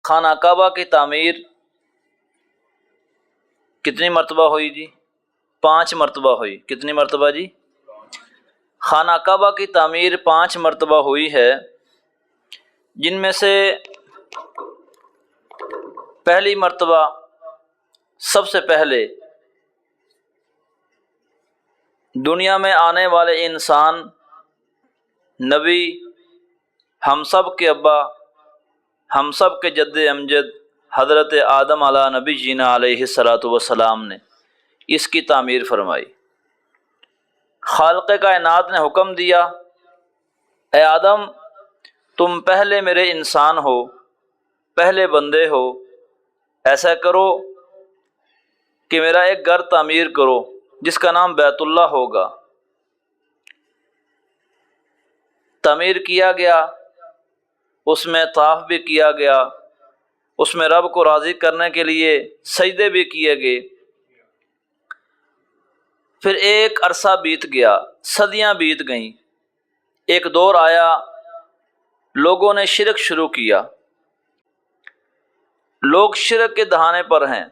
خانہ کعبہ کی تعمیر کتنی مرتبہ ہوئی جی؟ 5 مرتبہ ہوئی۔ کتنی مرتبہ جی؟ خانہ کعبہ کی تعمیر 5 مرتبہ ہوئی ہے، جن میں سے پہلی مرتبہ سب سے پہلے دنیا میں آنے والے انسان، نبی، ہم سب کے ابا، ہم سب کے جد امجد حضرت آدم علیہ نبی جینا علیہ الصلاۃ والسلام نے اس کی تعمیر فرمائی۔ خالق کائنات نے حکم دیا، اے آدم تم پہلے میرے انسان ہو، پہلے بندے ہو، ایسا کرو کہ میرا ایک گھر تعمیر کرو جس کا نام بیت اللہ ہوگا۔ تعمیر کیا گیا، اس میں طواف بھی کیا گیا، اس میں رب کو راضی کرنے کے لیے سجدے بھی کیے گئے۔ پھر ایک عرصہ بیت گیا، صدیاں بیت گئیں، ایک دور آیا، لوگوں نے شرک شروع کیا، لوگ شرک کے دہانے پر ہیں،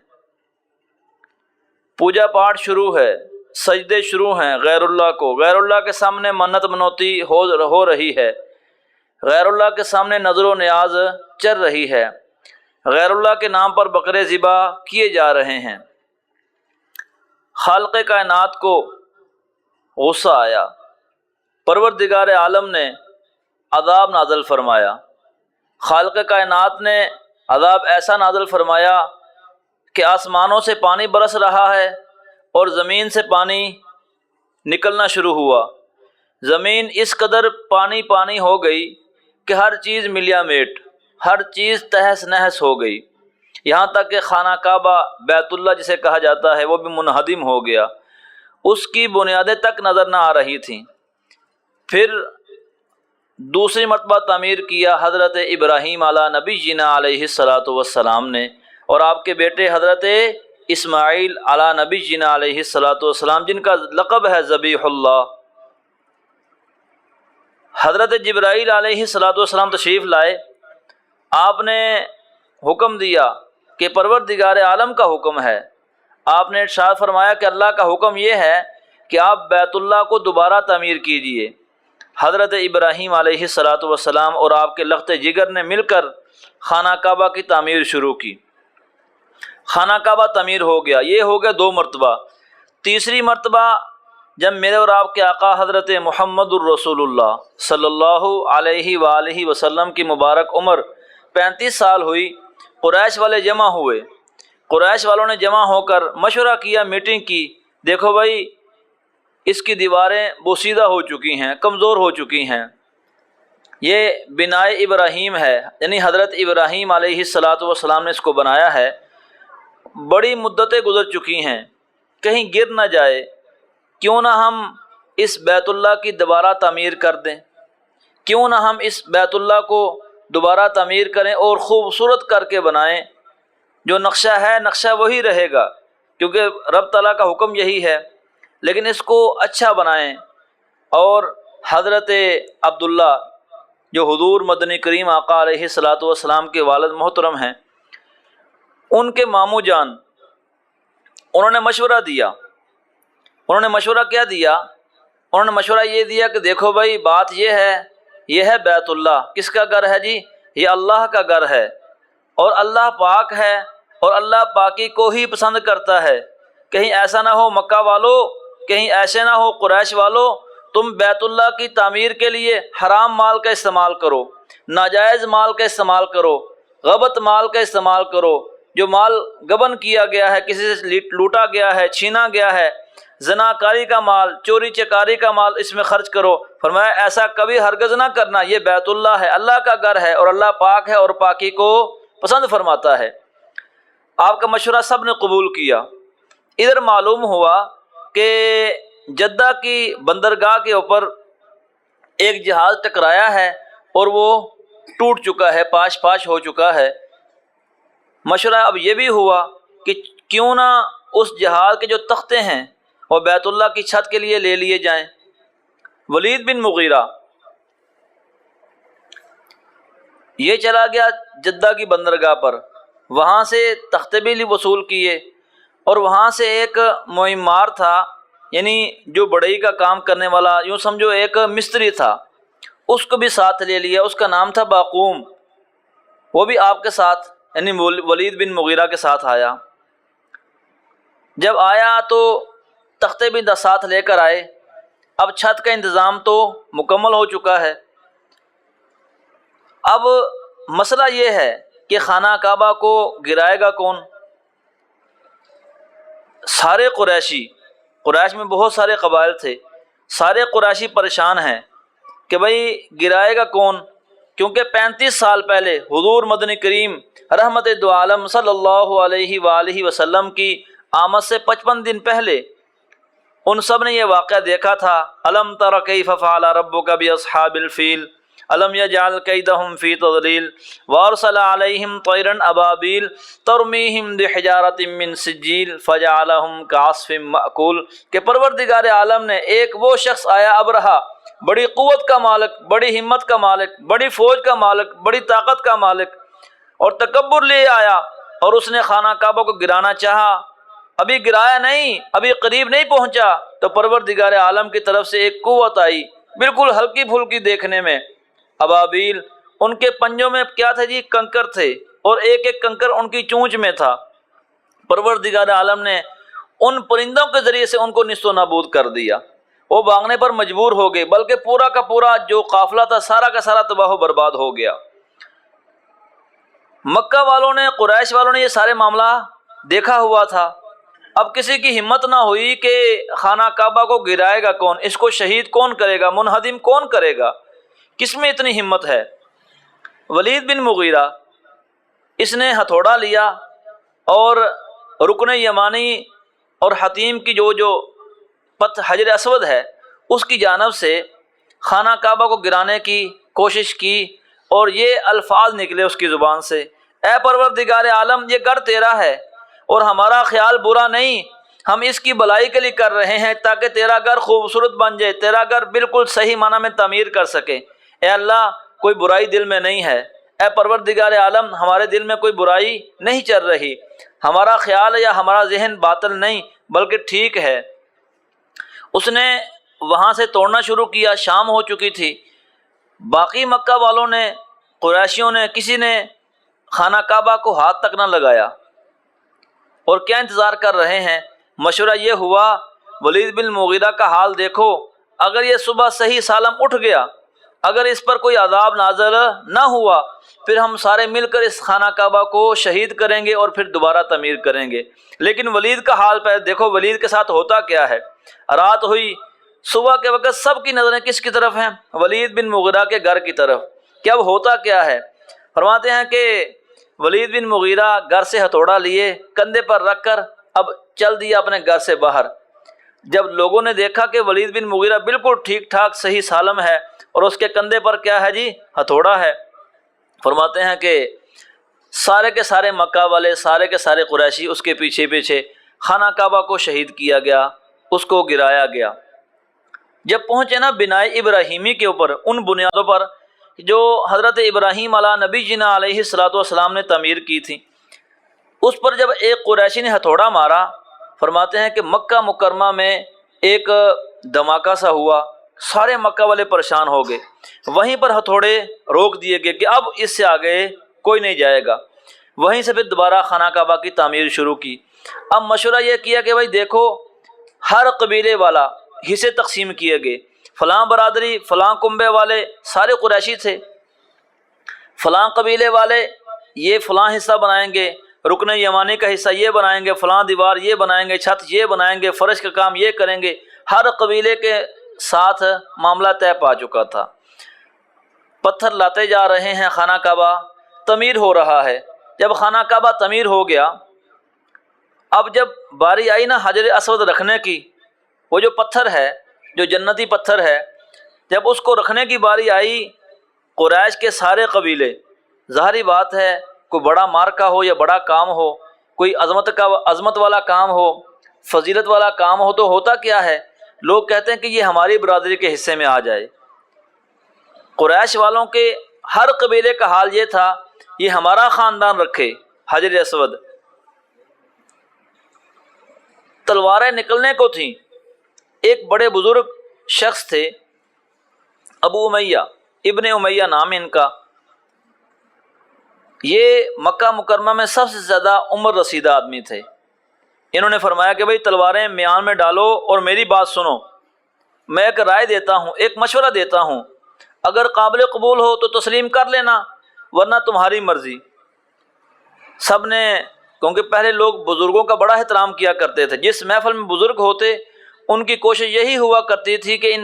پوجا پاٹ شروع ہے، سجدے شروع ہیں غیر اللہ کو، غیر اللہ کے سامنے منت منوتی ہو رہی ہے، غیر اللہ کے سامنے نظر و نیاز چل رہی ہے، غیر اللہ کے نام پر بکرے ذبح کیے جا رہے ہیں۔ خالق کائنات کو غصہ آیا، پروردگار عالم نے عذاب نازل فرمایا۔ خالق کائنات نے عذاب ایسا نازل فرمایا کہ آسمانوں سے پانی برس رہا ہے اور زمین سے پانی نکلنا شروع ہوا۔ زمین اس قدر پانی پانی ہو گئی کہ ہر چیز ملیا میٹ، ہر چیز تہس نہس ہو گئی، یہاں تک کہ خانہ کعبہ بیت اللہ جسے کہا جاتا ہے وہ بھی منہدم ہو گیا، اس کی بنیادیں تک نظر نہ آ رہی تھیں۔ پھر دوسری مرتبہ تعمیر کیا حضرت ابراہیم علیہ نبی جینا علیہ الصلاۃ والسلام نے، اور آپ کے بیٹے حضرت اسماعیل علیہ نبی جینا علیہ الصلاۃ والسلام، جن کا لقب ہے ذبیح اللہ۔ حضرت جبرائیل علیہ الصلاۃ والسلام تشریف لائے، آپ نے حکم دیا کہ پروردگار عالم کا حکم ہے، آپ نے ارشاد فرمایا کہ اللہ کا حکم یہ ہے کہ آپ بیت اللہ کو دوبارہ تعمیر کیجئے۔ حضرت ابراہیم علیہ الصلاۃ والسلام اور آپ کے لخت جگر نے مل کر خانہ کعبہ کی تعمیر شروع کی۔ خانہ کعبہ تعمیر ہو گیا، یہ ہو گیا 2 مرتبہ۔ تیسری مرتبہ جب میرے اور آپ کے آقا حضرت محمد الرسول اللہ صلی اللہ علیہ وآلہ وسلم کی مبارک عمر 35 سال ہوئی، قریش والے جمع ہوئے۔ قریش والوں نے جمع ہو کر مشورہ کیا، میٹنگ کی، دیکھو بھائی اس کی دیواریں بوسیدہ ہو چکی ہیں، کمزور ہو چکی ہیں، یہ بنائے ابراہیم ہے، یعنی حضرت ابراہیم علیہ الصلاۃ والسلام نے اس کو بنایا ہے، بڑی مدتیں گزر چکی ہیں، کہیں گر نہ جائے، کیوں نہ ہم اس بیت اللہ کی دوبارہ تعمیر کر دیں، کیوں نہ ہم اس بیت اللہ کو دوبارہ تعمیر کریں اور خوبصورت کر کے بنائیں، جو نقشہ ہے نقشہ وہی رہے گا کیونکہ رب تعالیٰ کا حکم یہی ہے، لیکن اس کو اچھا بنائیں۔ اور حضرت عبداللہ جو حضور مدنی کریم آقا علیہ الصلاۃ والسلام کے والد محترم ہیں، ان کے ماموں جان، انہوں نے مشورہ دیا۔ انہوں نے مشورہ کیا دیا؟ انہوں نے مشورہ یہ دیا کہ دیکھو بھائی بات یہ ہے بیت اللہ کس کا گھر ہے جی؟ یہ اللہ کا گھر ہے، اور اللہ پاک ہے، اور اللہ پاکی کو ہی پسند کرتا ہے۔ کہیں ایسا نہ ہو مکہ والو، کہیں ایسے نہ ہو قریش والو، تم بیت اللہ کی تعمیر کے لیے حرام مال کا استعمال کرو، ناجائز مال کا استعمال کرو، غبط مال کا استعمال کرو، جو مال غبن کیا گیا ہے، کسی سے لوٹا گیا ہے، چھینا گیا ہے، زناکاری کا مال، چوری چکاری کا مال اس میں خرچ کرو۔ فرمایا ایسا کبھی ہرگز نہ کرنا، یہ بیت اللہ ہے، اللہ کا گھر ہے، اور اللہ پاک ہے اور پاکی کو پسند فرماتا ہے۔ آپ کا مشورہ سب نے قبول کیا۔ ادھر معلوم ہوا کہ جدہ کی بندرگاہ کے اوپر ایک جہاز ٹکرایا ہے اور وہ ٹوٹ چکا ہے، پاش پاش ہو چکا ہے۔ مشورہ اب یہ بھی ہوا کہ کیوں نہ اس جہاز کے جو تختے ہیں وہ بیت اللہ کی چھت کے لیے لے لیے جائیں۔ ولید بن مغیرہ یہ چلا گیا جدہ کی بندرگاہ پر، وہاں سے تختے بھی وصول کیے، اور وہاں سے ایک معمار تھا، یعنی جو بڑھئی کا کام کرنے والا، یوں سمجھو ایک مستری تھا، اس کو بھی ساتھ لے لیا، اس کا نام تھا باقوم، وہ بھی آپ کے ساتھ یعنی ولید بن مغیرہ کے ساتھ آیا۔ جب آیا تو تختے بھی ساتھ لے کر آئے۔ اب چھت کا انتظام تو مکمل ہو چکا ہے، اب مسئلہ یہ ہے کہ خانہ کعبہ کو گرائے گا کون؟ سارے قریش میں بہت سارے قبائل تھے، سارے قریشی پریشان ہیں کہ بھئی گرائے گا کون، کیونکہ 35 سال پہلے حضور مدنی کریم رحمت دو عالم صلی اللہ علیہ وآلہ وسلم کی آمد سے 55 دن پہلے ان سب نے یہ واقعہ دیکھا تھا۔ الم تر کیف فعل ربک باصحاب الفیل الم یجعل کیدہم فی تضلیل وارسل علیہم طیرا ابابیل ترمیہم بحجارۃ من سجیل فجعلہم کعصف مأکول، کہ پروردگار عالم نے ایک وہ شخص آیا ابرہا، بڑی قوت کا مالک، بڑی ہمت کا مالک، بڑی فوج کا مالک، بڑی طاقت کا مالک، اور تکبر لے آیا، اور اس نے خانہ کعبہ کو گرانا چاہا، ابھی گرایا نہیں، ابھی قریب نہیں پہنچا، تو پروردگار عالم کی طرف سے ایک قوت آئی، بالکل ہلکی پھلکی دیکھنے میں، ابابیل، ان کے پنجوں میں کیا تھے جی؟ کنکر تھے، اور ایک ایک کنکر ان کی چونچ میں تھا۔ پروردگار عالم نے ان پرندوں کے ذریعے سے ان کو نیست و نابود کر دیا، وہ بھاگنے پر مجبور ہو گئے، بلکہ پورا کا پورا جو قافلہ تھا سارا کا سارا تباہ و برباد ہو گیا۔ مکہ والوں نے، قریش والوں نے یہ سارے معاملہ دیکھا ہوا تھا، اب کسی کی ہمت نہ ہوئی کہ خانہ کعبہ کو گرائے گا کون، اس کو شہید کون کرے گا، منہدم کون کرے گا، کس میں اتنی ہمت ہے؟ ولید بن مغیرہ، اس نے ہتھوڑا لیا اور رکن یمانی اور حتیم کی جو حجر اسود ہے اس کی جانب سے خانہ کعبہ کو گرانے کی کوشش کی، اور یہ الفاظ نکلے اس کی زبان سے، اے پروردگار عالم، یہ گھر تیرا ہے اور ہمارا خیال برا نہیں، ہم اس کی بھلائی کے لیے کر رہے ہیں تاکہ تیرا گھر خوبصورت بن جائے، تیرا گھر بالکل صحیح معنی میں تعمیر کر سکے، اے اللہ کوئی برائی دل میں نہیں ہے، اے پروردگار عالم ہمارے دل میں کوئی برائی نہیں چل رہی، ہمارا خیال یا ہمارا ذہن باطل نہیں بلکہ ٹھیک ہے۔ اس نے وہاں سے توڑنا شروع کیا، شام ہو چکی تھی، باقی مکہ والوں نے، قریشیوں نے، کسی نے خانہ کعبہ کو ہاتھ تک نہ لگایا، اور کیا انتظار کر رہے ہیں؟ مشورہ یہ ہوا، ولید بن مغیرہ کا حال دیکھو، اگر یہ صبح صحیح سالم اٹھ گیا، اگر اس پر کوئی عذاب نازل نہ ہوا، پھر ہم سارے مل کر اس خانہ کعبہ کو شہید کریں گے اور پھر دوبارہ تعمیر کریں گے۔ لیکن ولید کا حال پہ دیکھو، ولید کے ساتھ ہوتا کیا ہے۔ رات ہوئی، صبح کے وقت سب کی نظریں کس کی طرف ہیں؟ ولید بن مغیرہ کے گھر کی طرف، کہ اب ہوتا کیا ہے؟ فرماتے ہیں کہ ولید بن مغیرہ گھر سے ہتھوڑا لیے، کندھے پر رکھ کر اب چل دیا اپنے گھر سے باہر۔ جب لوگوں نے دیکھا کہ ولید بن مغیرہ بالکل ٹھیک ٹھاک صحیح سالم ہے اور اس کے کندھے پر کیا ہے جی؟ ہتھوڑا ہے، فرماتے ہیں کہ سارے کے سارے مکہ والے، سارے کے سارے قریشی اس کے پیچھے پیچھے، خانہ کعبہ کو شہید کیا گیا، اس کو گرایا گیا۔ جب پہنچے نا بنائے ابراہیمی کے اوپر، ان بنیادوں پر جو حضرت ابراہیم علیہ نبی جنا علیہ السلام نے تعمیر کی تھی، اس پر جب ایک قریشی نے ہتھوڑا مارا، فرماتے ہیں کہ مکہ مکرمہ میں ایک دھماکہ سا ہوا، سارے مکہ والے پریشان ہو گئے، وہیں پر ہتھوڑے روک دیے گئے کہ اب اس سے آگے کوئی نہیں جائے گا۔ وہیں سے پھر دوبارہ خانہ کعبہ کی تعمیر شروع کی۔ اب مشورہ یہ کیا کہ بھائی دیکھو، ہر قبیلے والا حصے تقسیم کیے گئے، فلاں برادری، فلاں کنبے والے سارے قریشی تھے، فلاں قبیلے والے یہ فلاں حصہ بنائیں گے، رکن یمانی کا حصہ یہ بنائیں گے، فلاں دیوار یہ بنائیں گے، چھت یہ بنائیں گے، فرش کا کام یہ کریں گے، ہر قبیلے کے ساتھ معاملہ طے پا چکا تھا۔ پتھر لاتے جا رہے ہیں، خانہ کعبہ تعمیر ہو رہا ہے۔ جب خانہ کعبہ تعمیر ہو گیا، اب جب باری آئی نا حجر اسود رکھنے کی، وہ جو پتھر ہے، جو جنتی پتھر ہے، جب اس کو رکھنے کی باری آئی، قریش کے سارے قبیلے، ظاہری بات ہے کوئی بڑا مارکا ہو یا بڑا کام ہو، کوئی عظمت والا کام ہو، فضیلت والا کام ہو، تو ہوتا کیا ہے؟ لوگ کہتے ہیں کہ یہ ہماری برادری کے حصے میں آ جائے۔ قریش والوں کے ہر قبیلے کا حال یہ تھا یہ ہمارا خاندان رکھے حجر اسود۔ تلواریں نکلنے کو تھیں۔ ایک بڑے بزرگ شخص تھے، ابو امیہ ابن امیہ نام ان کا، یہ مکہ مکرمہ میں سب سے زیادہ عمر رسیدہ آدمی تھے۔ انہوں نے فرمایا کہ بھئی تلواریں میان میں ڈالو اور میری بات سنو، میں ایک رائے دیتا ہوں، ایک مشورہ دیتا ہوں، اگر قابل قبول ہو تو تسلیم کر لینا، ورنہ تمہاری مرضی۔ سب نے، کیونکہ پہلے لوگ بزرگوں کا بڑا احترام کیا کرتے تھے، جس محفل میں بزرگ ہوتے ان کی کوشش یہی ہوا کرتی تھی کہ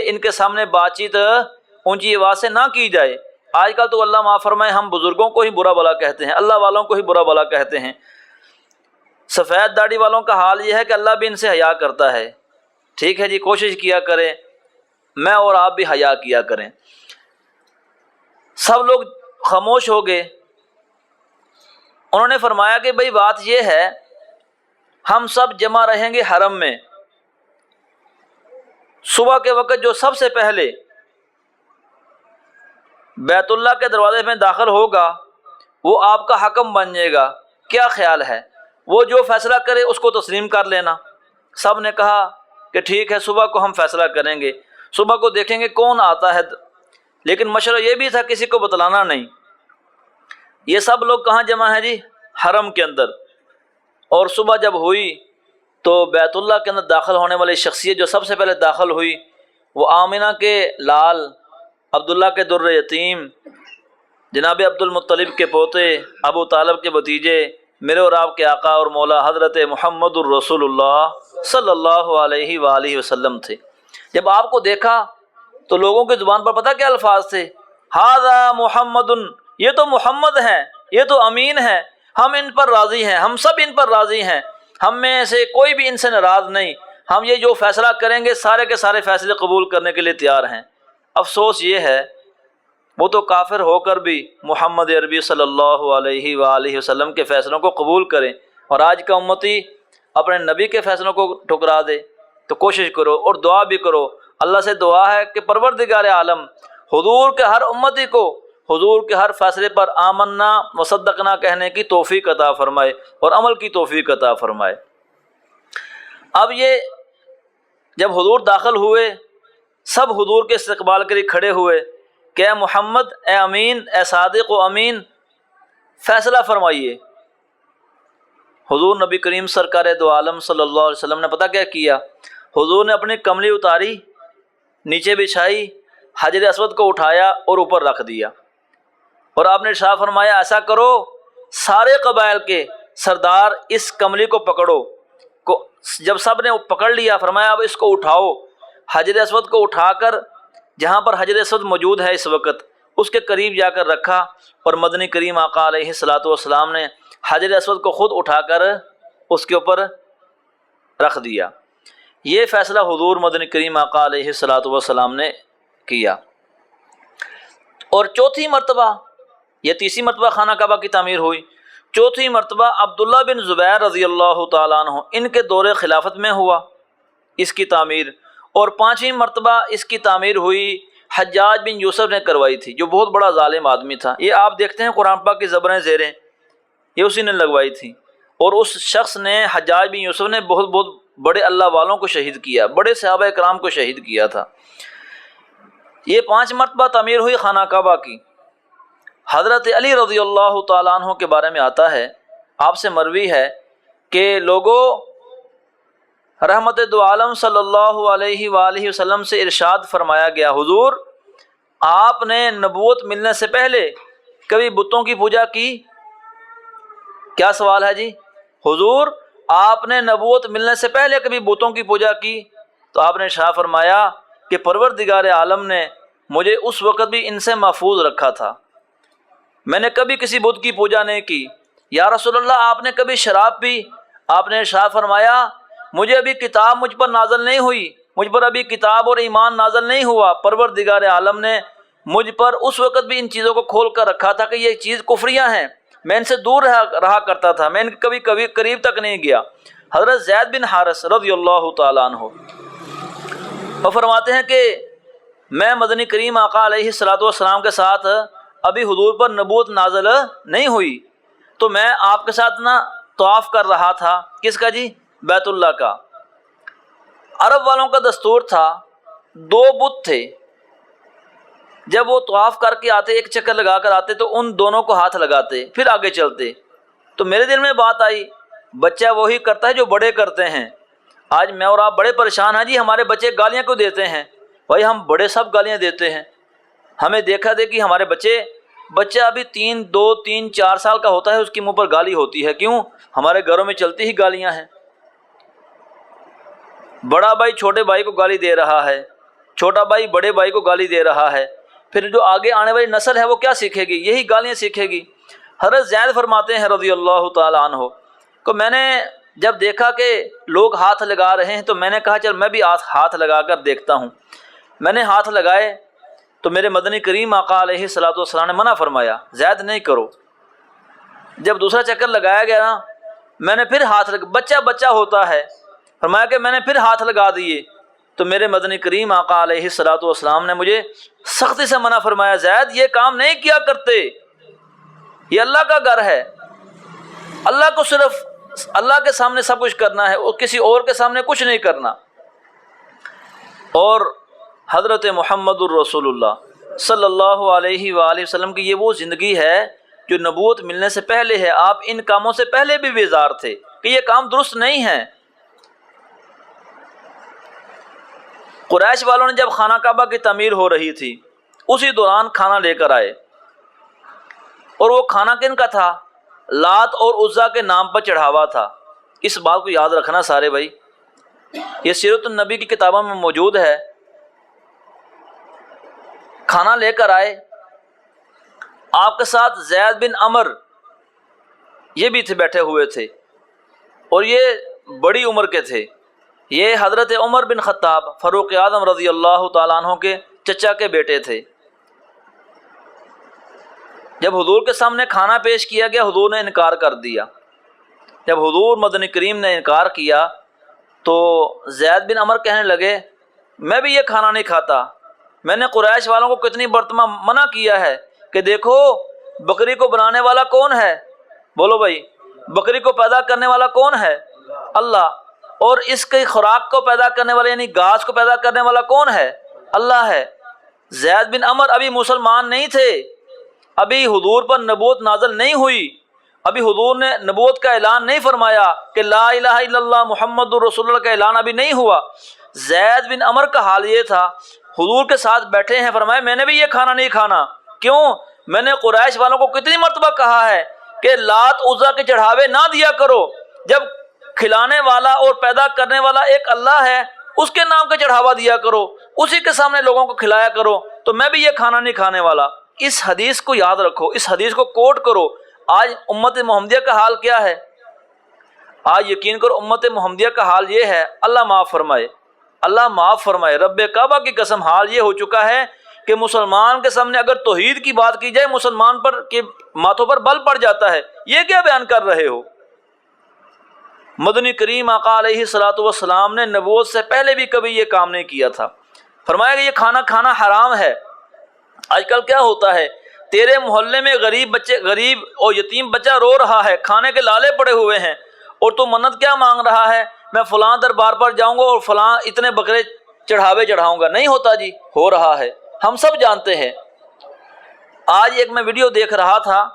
ان کے سامنے بات چیت اونچی آواز سے نہ کی جائے۔ آج کل تو اللہ معاف فرمائے ہم بزرگوں کو ہی برا بھلا کہتے ہیں، اللہ والوں کو ہی برا بھلا کہتے ہیں۔ سفید داڑھی والوں کا حال یہ ہے کہ اللہ بھی ان سے حیا کرتا ہے۔ ٹھیک ہے جی، کوشش کیا کریں، میں اور آپ بھی حیا کیا کریں۔ سب لوگ خاموش ہو گئے۔ انہوں نے فرمایا کہ بھئی بات یہ ہے، ہم سب جمع رہیں گے حرم میں، صبح کے وقت جو سب سے پہلے بیت اللہ کے دروازے میں داخل ہوگا وہ آپ کا حکم بن جائے گا، کیا خیال ہے؟ وہ جو فیصلہ کرے اس کو تسلیم کر لینا۔ سب نے کہا کہ ٹھیک ہے، صبح کو ہم فیصلہ کریں گے، صبح کو دیکھیں گے کون آتا ہے۔ لیکن مشورہ یہ بھی تھا کسی کو بتلانا نہیں۔ یہ سب لوگ کہاں جمع ہیں جی؟ حرم کے اندر۔ اور صبح جب ہوئی تو بیت اللہ کے اندر داخل ہونے والی شخصیت جو سب سے پہلے داخل ہوئی وہ آمنہ کے لال، عبداللہ کے در یتیم، جناب عبد المطلب کے پوتے، ابو طالب کے بھتیجے، میرے اور آپ کے آقا اور مولا حضرت محمد الرسول اللہ صلی اللہ علیہ وآلہ وسلم تھے۔ جب آپ کو دیکھا تو لوگوں کی زبان پر پتہ کیا الفاظ تھے؟ ھذا محمد، یہ تو محمد ہیں، یہ تو امین ہیں، ہم ان پر راضی ہیں، ہم سب ان پر راضی ہیں، ہم میں سے کوئی بھی ان سے ناراض نہیں، ہم یہ جو فیصلہ کریں گے سارے کے سارے فیصلے قبول کرنے کے لیے تیار ہیں۔ افسوس یہ ہے وہ تو کافر ہو کر بھی محمد عربی صلی اللہ علیہ وآلہ وسلم کے فیصلوں کو قبول کریں، اور آج کا امتی اپنے نبی کے فیصلوں کو ٹھکرا دے۔ تو کوشش کرو اور دعا بھی کرو، اللہ سے دعا ہے کہ پروردگار عالم حضور کے ہر امتی کو حضور کے ہر فیصلے پر آمنا وصدقنا کہنے کی توفیق عطا فرمائے اور عمل کی توفیق عطا فرمائے۔ اب یہ جب حضور داخل ہوئے، سب حضور کے استقبال کے لیے کھڑے ہوئے کہ اے محمد، اے امین، اے صادق و امین، فیصلہ فرمائیے۔ حضور نبی کریم سرکار دو عالم صلی اللہ علیہ وسلم نے پتہ کیا کیا؟ حضور نے اپنی کملی اتاری، نیچے بچھائی، حجر اسود کو اٹھایا اور اوپر رکھ دیا، اور آپ نے ارشاد فرمایا ایسا کرو سارے قبائل کے سردار اس کملی کو پکڑو۔ جب سب نے پکڑ لیا فرمایا اب اس کو اٹھاؤ۔ حجر اسود کو اٹھا کر جہاں پر حجر اسود موجود ہے اس وقت اس کے قریب جا کر رکھا، اور مدنی کریم آقا علیہ الصلوۃ والسلام نے حجر اسود کو خود اٹھا کر اس کے اوپر رکھ دیا۔ یہ فیصلہ حضور مدنی کریم آقا علیہ الصلوۃ والسلام نے کیا۔ اور چوتھی مرتبہ، یہ تیسری مرتبہ خانہ کعبہ کی تعمیر ہوئی، چوتھی مرتبہ عبداللہ بن زبیر رضی اللہ تعالیٰ عنہ ان کے دور خلافت میں ہوا اس کی تعمیر، اور پانچویں مرتبہ اس کی تعمیر ہوئی حجاج بن یوسف نے کروائی تھی، جو بہت بڑا ظالم آدمی تھا۔ یہ آپ دیکھتے ہیں قرآن پاک کی زبریں زیریں یہ اسی نے لگوائی تھی، اور اس شخص نے، حجاج بن یوسف نے بہت بڑے اللہ والوں کو شہید کیا، بڑے صحابہ اکرام کو شہید کیا تھا۔ یہ 5 مرتبہ تعمیر ہوئی خانہ کعبہ کی۔ حضرت علی رضی اللہ تعالیٰ عنہ کے بارے میں آتا ہے، آپ سے مروی ہے کہ لوگوں، رحمت دو عالم صلی اللہ علیہ وآلہ وسلم سے ارشاد فرمایا گیا، حضور آپ نے نبوت ملنے سے پہلے کبھی بتوں کی پوجا کی؟ کیا سوال ہے جی؟ حضور آپ نے نبوت ملنے سے پہلے کبھی بتوں کی پوجا کی؟ تو آپ نے ارشاد فرمایا کہ پروردگار عالم نے مجھے اس وقت بھی ان سے محفوظ رکھا تھا، میں نے کبھی کسی بت کی پوجا نہیں کی۔ یا رسول اللہ آپ نے کبھی شراب پی؟ آپ نے ارشاد فرمایا مجھے ابھی کتاب مجھ پر نازل نہیں ہوئی، مجھ پر ابھی کتاب اور ایمان نازل نہیں ہوا، پروردگار عالم نے مجھ پر اس وقت بھی ان چیزوں کو کھول کر رکھا تھا کہ یہ چیز کفریاں ہیں، میں ان سے دور رہا کرتا تھا، میں ان کے کبھی قریب تک نہیں گیا۔ حضرت زید بن حارث رضی اللہ تعالیٰ عنہ وہ فرماتے ہیں کہ میں مدنی کریم آقا علیہ الصلوۃ والسلام کے ساتھ ابھی حضور پر نبوت نازل نہیں ہوئی، تو میں آپ کے ساتھ نا طواف کر رہا تھا۔ کس کا جی؟ بیت اللہ کا۔ عرب والوں کا دستور تھا، دو بت تھے، جب وہ طواف کر کے آتے، ایک چکر لگا کر آتے تو ان دونوں کو ہاتھ لگاتے، پھر آگے چلتے۔ تو میرے دل میں بات آئی، بچہ وہی کرتا ہے جو بڑے کرتے ہیں۔ آج میں اور آپ بڑے پریشان ہیں جی، ہمارے بچے گالیاں کیوں دیتے ہیں؟ بھائی ہم بڑے سب گالیاں دیتے ہیں، ہمیں دیکھا دیکھی ہمارے بچہ ابھی 3 سال کا ہوتا ہے، اس کے منہ پر گالی ہوتی ہے۔ کیوں؟ ہمارے گھروں میں چلتی ہی گالیاں ہیں۔ بڑا بھائی چھوٹے بھائی کو گالی دے رہا ہے، چھوٹا بھائی بڑے بھائی کو گالی دے رہا ہے، پھر جو آگے آنے والی نسل ہے وہ کیا سیکھے گی؟ یہی گالیاں سیکھے گی۔ حضرت زید فرماتے ہیں رضی اللہ تعالیٰ عنہ کو، میں نے جب دیکھا کہ لوگ ہاتھ لگا رہے ہیں تو میں نے کہا چل میں بھی ہاتھ لگا کر دیکھتا ہوں۔ میں نے ہاتھ لگائے تو میرے مدنی کریم آقا علیہ الصلوۃ والسلام نے منع فرمایا، زید نہیں کرو۔ جب دوسرا چکر لگایا گیا نا، میں نے پھر بچہ ہوتا ہے، فرمایا کہ میں نے پھر ہاتھ لگا دیے، تو میرے مدنی کریم آقا علیہ الصلوۃ والسلام نے مجھے سختی سے منع فرمایا، زید یہ کام نہیں کیا کرتے، یہ اللہ کا گھر ہے، اللہ کو صرف اللہ کے سامنے سب کچھ کرنا ہے اور کسی اور کے سامنے کچھ نہیں کرنا۔ اور حضرت محمد الرسول اللہ صلی اللہ علیہ وآلہ وسلم کی یہ وہ زندگی ہے جو نبوت ملنے سے پہلے ہے۔ آپ ان کاموں سے پہلے بھی بیزار تھے کہ یہ کام درست نہیں ہے۔ قریش والوں نے جب خانہ کعبہ کی تعمیر ہو رہی تھی، اسی دوران کھانا لے کر آئے، اور وہ کھانا کن کا تھا؟ لات اور عزا کے نام پر چڑھاوا تھا۔ اس بات کو یاد رکھنا سارے بھائی، یہ سیرت النبی کی کتابوں میں موجود ہے۔ کھانا لے کر آئے، آپ کے ساتھ زید بن عمر یہ بھی تھے، بیٹھے ہوئے تھے، اور یہ بڑی عمر کے تھے۔ یہ حضرت عمر بن خطاب فاروق اعظم رضی اللہ تعالیٰ عنہ کے چچا کے بیٹے تھے۔ جب حضور کے سامنے کھانا پیش کیا گیا، حضور نے انکار کر دیا۔ جب حضور مدنی کریم نے انکار کیا تو زید بن عمر کہنے لگے میں بھی یہ کھانا نہیں کھاتا، میں نے قریش والوں کو کتنی مرتبہ منع کیا ہے کہ دیکھو بکری کو بنانے والا کون ہے؟ بولو بھائی، بکری کو پیدا کرنے والا کون ہے؟ اللہ۔ اور اس کی خوراک کو پیدا کرنے والا یعنی گھاس کو پیدا کرنے والا کون ہے؟ اللہ ہے۔ زید بن عمر ابھی مسلمان نہیں تھے، ابھی حضور پر نبوت نازل نہیں ہوئی، ابھی حضور نے نبوت کا اعلان نہیں فرمایا کہ لا الہ الا اللہ محمد الرسول اللہ کا اعلان ابھی نہیں ہوا۔ زید بن عمر کا حال یہ تھا، حضور کے ساتھ بیٹھے ہیں، فرمایا میں نے بھی یہ کھانا نہیں کھانا۔ کیوں؟ میں نے قریش والوں کو کتنی مرتبہ کہا ہے کہ لات عزا کے چڑھاوے نہ دیا کرو، جب کھلانے والا اور پیدا کرنے والا ایک اللہ ہے، اس کے نام کا چڑھاوا دیا کرو، اسی کے سامنے لوگوں کو کھلایا کرو۔ تو میں بھی یہ کھانا نہیں کھانے والا۔ اس حدیث کو یاد رکھو، اس حدیث کو کوٹ کرو۔ آج امت محمدیہ کا حال کیا ہے؟ آج یقین کرو امت محمدیہ کا حال یہ ہے، اللہ معاف فرمائے، اللہ معاف فرمائے، رب کعبہ کی قسم حال یہ ہو چکا ہے کہ مسلمان کے سامنے اگر توحید کی بات کی جائے، مسلمان پر کے ماتھوں پر بل پڑ جاتا ہے۔ یہ کیا بیان کر رہے ہو؟ مدنی کریم آقا علیہ الصلوۃ والسلام نے نبوت سے پہلے بھی کبھی یہ کام نہیں کیا تھا۔ فرمایا کہ یہ کھانا کھانا حرام ہے۔ آج کل کیا ہوتا ہے، تیرے محلے میں غریب اور یتیم بچہ رو رہا ہے، کھانے کے لالے پڑے ہوئے ہیں، اور تو منت کیا مانگ رہا ہے؟ میں فلاں دربار پر جاؤں گا اور فلاں اتنے بکرے چڑھاوے چڑھاؤں گا۔ نہیں ہوتا جی، ہو رہا ہے، ہم سب جانتے ہیں۔ آج ایک میں ویڈیو دیکھ رہا تھا،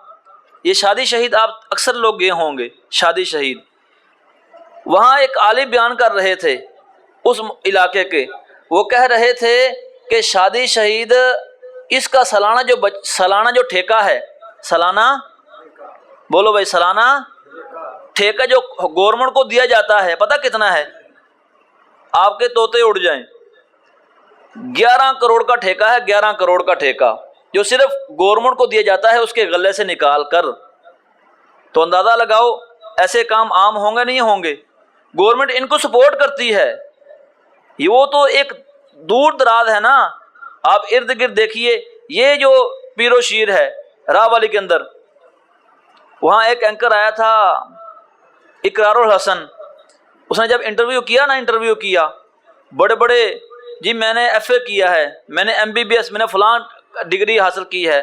یہ شادی شہید، آپ اکثر لوگ گئے ہوں گے شادی شہید، وہاں ایک عالم بیان کر رہے تھے اس علاقے کے، وہ کہہ رہے تھے کہ شادی شہید اس کا سالانہ جو ٹھیکہ ہے، سالانہ بولو بھائی، سالانہ ٹھیکہ جو گورنمنٹ کو دیا جاتا ہے، پتہ کتنا ہے؟ آپ کے طوطے اڑ جائیں، 11 کروڑ کا ٹھیکہ ہے، 11 کروڑ کا ٹھیکہ جو صرف گورنمنٹ کو دیا جاتا ہے اس کے غلے سے نکال کر۔ تو اندازہ لگاؤ ایسے کام عام ہوں گے نہیں ہوں گے؟ گورنمنٹ ان کو سپورٹ کرتی ہے، یہ وہ تو ایک دور دراز ہے نا۔ آپ ارد گرد دیکھیے، یہ جو پیر و شیر ہے راہ والی کے اندر، وہاں ایک اینکر آیا تھا اقرار الحسن، اس نے جب انٹرویو کیا بڑے جی میں نے ایف اے کیا ہے، میں نے MBBS، میں نے فلاں ڈگری حاصل کی ہے،